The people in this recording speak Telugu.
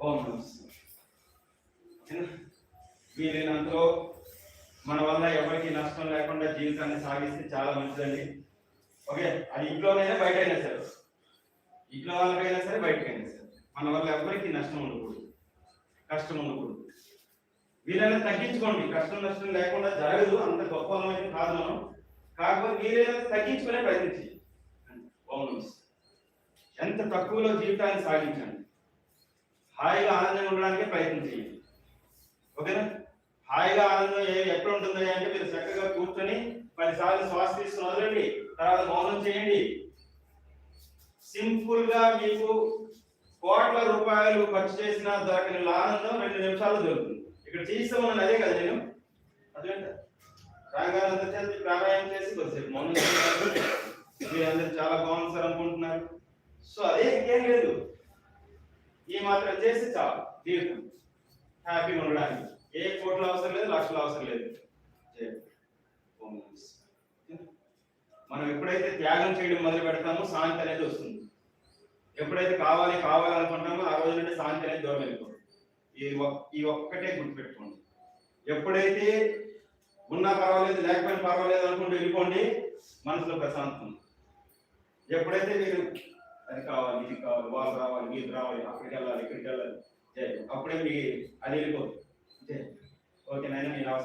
ఓం వీలైనంతలో మన వల్ల ఎవరికి నష్టం లేకుండా జీవితాన్ని సాగిస్తే చాలా మంచిదండి. ఓకే, అది ఇంట్లోనైనా బయట అయినా సరే, ఇంట్లో వాళ్ళకైనా సరే బయటకైనా సరే మన వల్ల ఎవరికి నష్టం ఉండకూడదు, కష్టం ఉండకూడదు. వీలైనా తగ్గించుకోండి. కష్టం నష్టం లేకుండా జరగదు, అంత గొప్ప అయితే కాదు మనం. కాకపోతే వీలైనా తగ్గించుకునే ప్రయత్నించి ఎంత తక్కువలో జీవితాన్ని సాగించండి. హాయిగా ఆనందంగా ఉండడానికే ప్రయత్నం చేయండి. ఓకేనా? హాయిగా ఆనందం ఎక్కడ ఉంటుందో అంటే మీరు చక్కగా కూర్చొని 10 సార్లు శ్వాస తీసుకుని వదలండి, తర్వాత మౌనం చేయండి. సింపుల్ గా మీకు కోట్ల రూపాయలు ఖర్చు చేసిన దొరకని ఆనందం 2 నిమిషాలు దొరుకుతుంది. ఇక్కడ చేస్తామని అదే కదా నేను అదే రాగానంత చేసి ప్రాణాయామం చేసి కొద్దిసేపు మౌనం చేయాలి. మీరందరూ చాలా బాగుంది సార్ అనుకుంటున్నారు. సో అదే ఇంకేం లేదు, ఈ మాత్రం చేసి చాలు జీవితం హ్యాపీగా ఉండడానికి. ఏ కోట్ల అవసరం లేదు, లక్షల అవసరం లేదు. మనం ఎప్పుడైతే త్యాగం చేయడం మొదలు పెడతామో శాంతి అనేది వస్తుంది. ఎప్పుడైతే కావాలనుకుంటామో ఆ రోజు నుండి శాంతి అనేది దూరం వెళ్ళిపోతుంది. ఈ ఒక్కటే గుర్తుపెట్టుకోండి. ఎప్పుడైతే ఉన్నా పర్వాలేదు లేకపోయినా పర్వాలేదు అనుకుంటూ వెళ్ళిపోండి, మనసులో ప్రశాంతం. ఎప్పుడైతే మీరు అది కావాలి, ఇది కావాలి, వాళ్ళు రావాలి, మీరు రావాలి, అక్కడికి వెళ్ళాలి, ఇక్కడికి వెళ్ళాలి, అప్పుడే మీ అది వెళ్ళిపోతుంది. ఓకే నాయన, నేను అవసరం